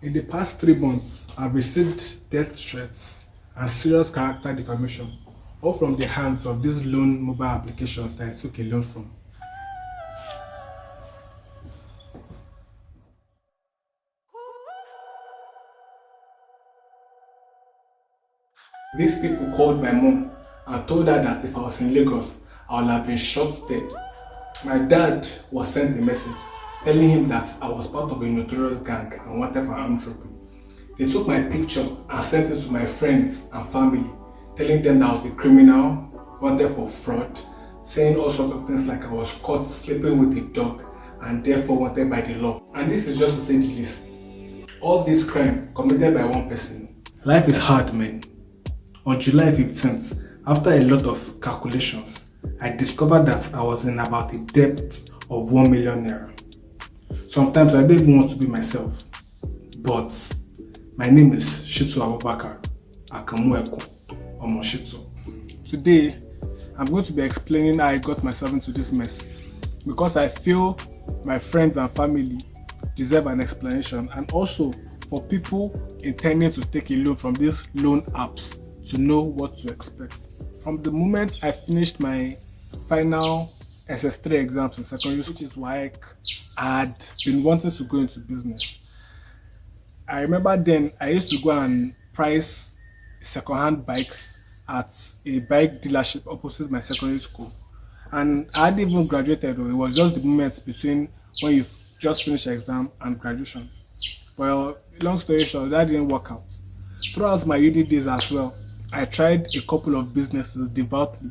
In the past 3 months, I've received death threats and serious character defamation, all from the hands of these loan mobile applications that I took a loan from. These people called my mom and told her that if I was in Lagos, I would have been shot dead. My dad was sent a message telling him that I was part of a notorious gang and wanted for armed robbery. They took my picture and sent it to my friends and family, telling them that I was a criminal, wanted for fraud, saying all sorts of things like I was caught sleeping with a dog and therefore wanted by the law. And this is just to say the least. All this crime committed by one person. Life is hard, man. On July 15th, after a lot of calculations, I discovered that I was in about a debt of 1 million naira. Sometimes I don't even want to be myself, but my name is Shitu Abubakar Akamueko Omoshitu. Today, I'm going to be explaining how I got myself into this mess, because I feel my friends and family deserve an explanation, and also for people intending to take a loan from these loan apps to know what to expect. From the moment I finished my final SS3 exams in secondary school, which is why I had been wanting to go into business. I remember then I used to go and price second-hand bikes at a bike dealership opposite my secondary school. And I hadn't even graduated, though. It was just the moment between when you just finished your exam and graduation. Well, long story short, that didn't work out. Throughout my uni days as well, I tried a couple of businesses devoutly,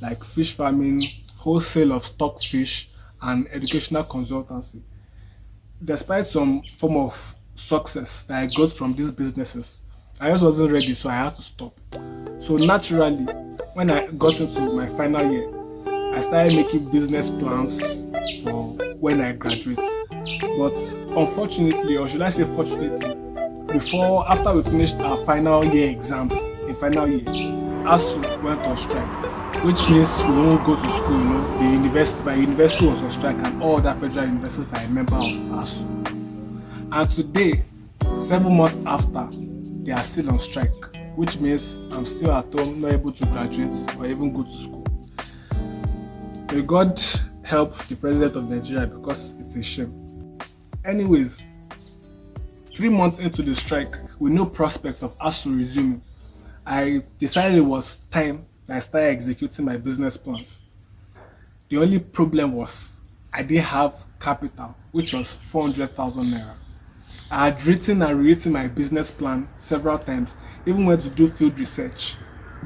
like fish farming, wholesale of stock fish, and educational consultancy. Despite some form of success that I got from these businesses, I just wasn't ready, so I had to stop. So naturally, when I got into my final year, I started making business plans for when I graduate. But unfortunately, or should I say fortunately, after we finished our final year exams, in final year, ASU went on strike, which means we won't go to school. My university was on strike, and all other federal universities are a member of ASU. And today, 7 months after, they are still on strike, which means I'm still at home, not able to graduate or even go to school. May God help the president of Nigeria, because it's a shame. Anyways, 3 months into the strike, with no prospect of ASU resuming, I decided it was time that I started executing my business plans. The only problem was I didn't have capital, which was 400,000 naira. I had written and rewritten my business plan several times, even went to do field research,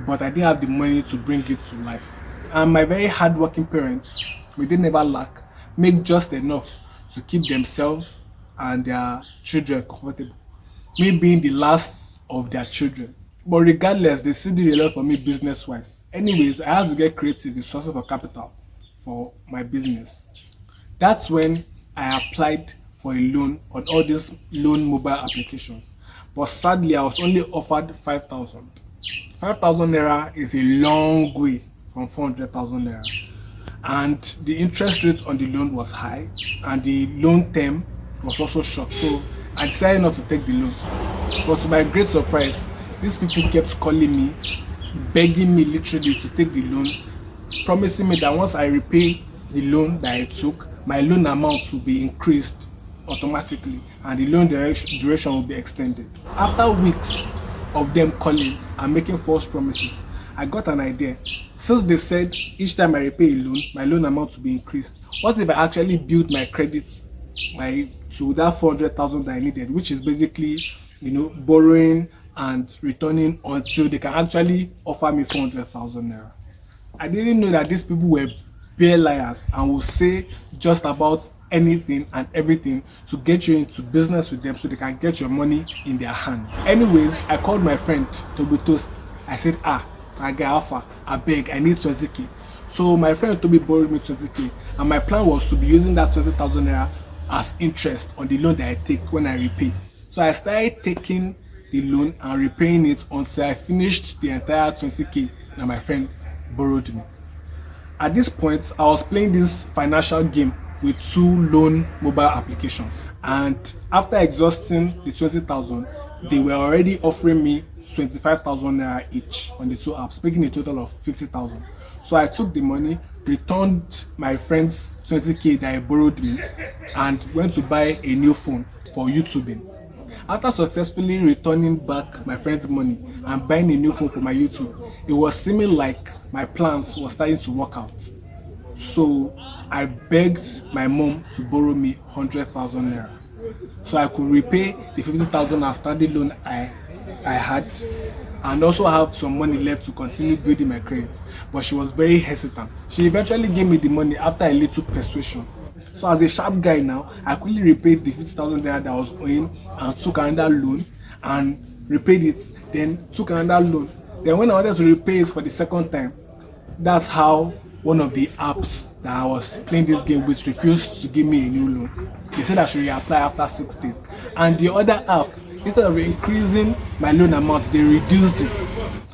but I didn't have the money to bring it to life. And my very hardworking parents, we didn't ever lack, make just enough to keep themselves and their children comfortable. Me being the last of their children. But regardless, they still did a lot for me business-wise. Anyways, I had to get creative with sources of capital for my business. That's when I applied for a loan on all these loan mobile applications. But sadly, I was only offered 5,000. 5,000 naira is a long way from 400,000 naira. And the interest rate on the loan was high, and the loan term was also short. So I decided not to take the loan. But to my great surprise, these people kept calling me, begging me literally to take the loan, promising me that once I repay the loan that I took, my loan amount will be increased automatically and the loan duration will be extended. After weeks of them calling and making false promises, I got an idea. Since they said each time I repay a loan, my loan amount will be increased, what if I actually build my credits to that 400,000 that I needed, which is basically, borrowing and returning until they can actually offer me 400,000 naira. I didn't know that these people were bare liars and would say just about anything and everything to get you into business with them so they can get your money in their hand. Anyways, I called my friend Toby Toast. I said, I get alpha, I beg, I need 20k. So my friend Toby borrowed me 20k, and my plan was to be using that 20,000 naira as interest on the loan that I take when I repay. So I started taking the loan and repaying it until I finished the entire 20k that my friend borrowed me. At this point, I was playing this financial game with 2 loan mobile applications. And after exhausting the 20,000, they were already offering me 25,000 naira each on the 2 apps, making a total of 50,000. So I took the money, returned my friend's 20k that he borrowed me, and went to buy a new phone for YouTubing. After successfully returning back my friend's money and buying a new phone for my YouTube, it was seeming like my plans were starting to work out. So I begged my mom to borrow me 100,000 naira so I could repay the 50,000 outstanding loan I had, and also have some money left to continue building my credit. But she was very hesitant. She eventually gave me the money after a little persuasion. So as a sharp guy now, I quickly repaid the 50,000 naira that I was owing and took another loan and repaid it, then took another loan. Then when I wanted to repay it for the second time, that's how one of the apps that I was playing this game with refused to give me a new loan. They said I should reapply after 6 days. And the other app, instead of increasing my loan amount, they reduced it.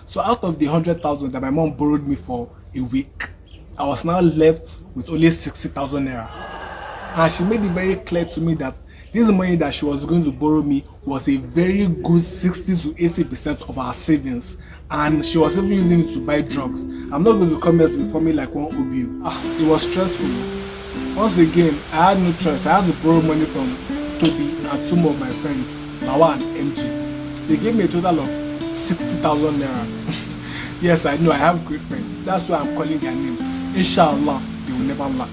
So out of the 100,000 that my mom borrowed me for a week, I was now left with only 60,000 naira. And she made it very clear to me that this money that she was going to borrow me was a very good 60 to 80% of our savings, and she was even using it to buy drugs. I'm not going to come here to inform me like one OBU. It was stressful. Once again, I had no choice. I had to borrow money from Toby and 2 more of my friends, Lawa and MG. They gave me a total of 60,000 naira. Yes, I know I have great friends. That's why I'm calling their names. Inshallah, they will never lack.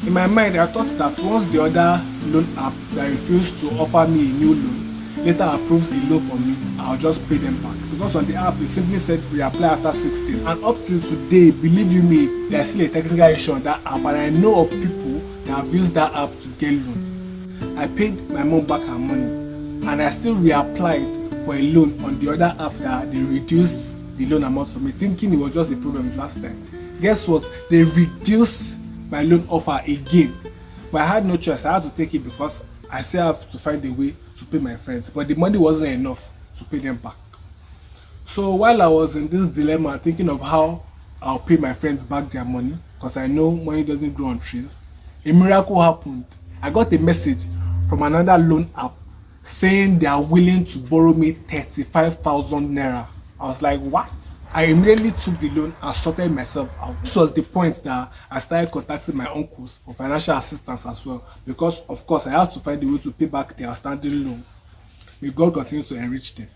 In my mind, I thought that once the other loan app that refused to offer me a new loan later approves a loan for me, I'll just pay them back. Because on the app, it simply said reapply after 6 days. And up till today, believe you me, there's still a technical issue on that app, and I know of people that have used that app to get loan. I paid my mom back her money, and I still reapplied for a loan on the other app that they reduced the loan amount for me, thinking it was just a problem last time. Guess what? They reduced my loan offer again, but I had no choice. I had to take it because I still have to find a way to pay my friends, but the money wasn't enough to pay them back. So while I was in this dilemma, thinking of how I'll pay my friends back their money, because I know money doesn't grow on trees, a miracle happened. I got a message from another loan app saying they are willing to borrow me 35,000 naira. I was like, what? I immediately took the loan and sorted myself out. This was the point that I started contacting my uncles for financial assistance as well, because of course I had to find a way to pay back their outstanding loans. May God continue to enrich them.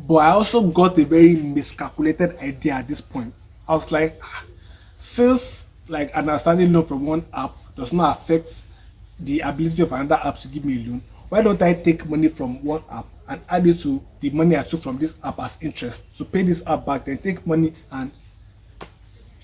But I also got a very miscalculated idea at this point. I was like, since like an outstanding loan from one app does not affect the ability of another app to give me a loan, why don't I take money from one app and add it to the money I took from this app as interest to pay this app back, then take money and...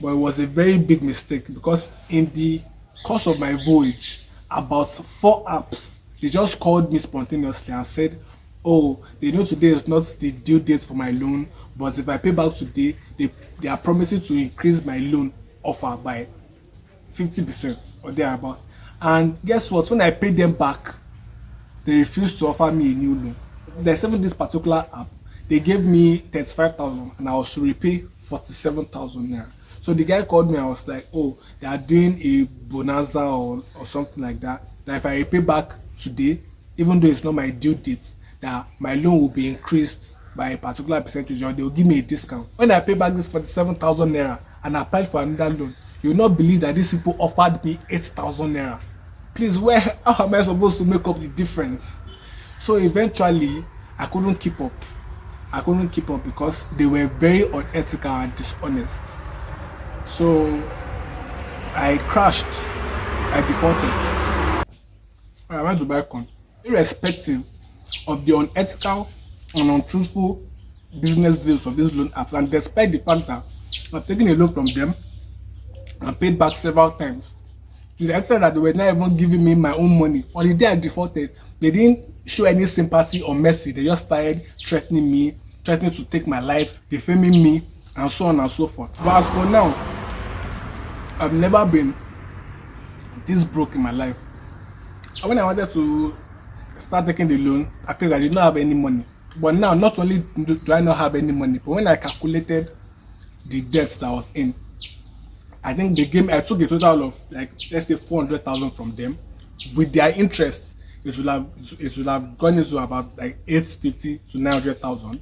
But it was a very big mistake, because in the course of my voyage, about 4 apps, they just called me spontaneously and said, oh, they know today is not the due date for my loan, but if I pay back today, they are promising to increase my loan offer by 50% or thereabout. And guess what? When I paid them back, they refused to offer me a new loan. There's even this particular app, they gave me 35,000 and I was to repay 47,000 naira. So the guy called me, I was like, oh, they are doing a bonanza or something like that. That if I repay back today, even though it's not my due date, that my loan will be increased by a particular percentage, or they will give me a discount. When I pay back this 47,000 naira and I applied for another loan, you will not believe that these people offered me 8,000 naira. Please, how am I supposed to make up the difference? So eventually, I couldn't keep up. I couldn't keep up because they were very unethical and dishonest. So I crashed. I defaulted. I went to buy corn. Irrespective of the unethical and untruthful business deals of these loan apps, and despite the fact that I've taken a loan from them and paid back several times, to the extent that they were not even giving me my own money. On the day I defaulted, they didn't show any sympathy or mercy. They just started threatening me, threatening to take my life, defaming me, and so on and so forth. But as for now, I've never been this broke in my life. And when I wanted to start taking the loan, I think I did not have any money. But now, not only do I not have any money, but when I calculated the debts that I was in, I think the game, I took a total of like, let's say 400,000 from them. With their interest, it would have gone into about like 850 to 900,000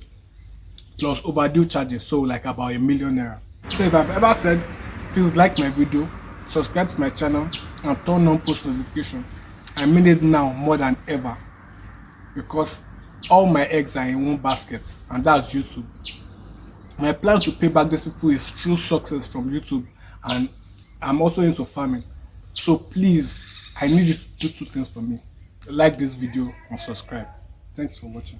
plus overdue charges, so like about ₦1,000,000. So if I've ever said, please like my video, subscribe to my channel, and turn on post notification. I mean it now more than ever, because all my eggs are in one basket, and that's YouTube. My plan to pay back these people is through success from YouTube, and I'm also into farming. So please, I need you to do two things for me: like this video and subscribe. Thanks for watching.